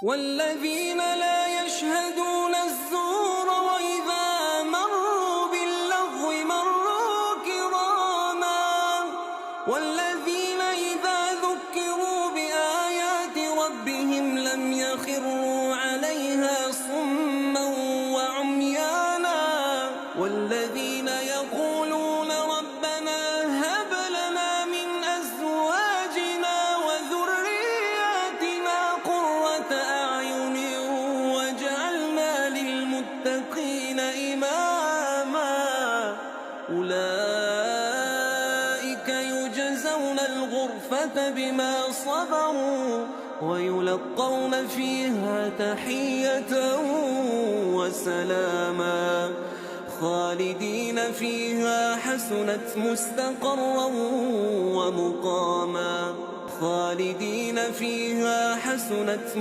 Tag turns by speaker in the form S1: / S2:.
S1: والذين لا يشهدون الزور وإذا مروا باللغو مروا كراما والذين إذا ذكروا بآيات ربهم لم يخروا عليها صما وعميانا والذين يقولون ربنا هب لنا من أزواجنا وذرياتنا قرة أعين واجعلنا للمتقين إماما أولئك يجزون الغرفة بما صبروا ويلقون فيها تحية وسلاما خالدين فيها حسنت مستقرا ومقاما خالدين فيها حسنت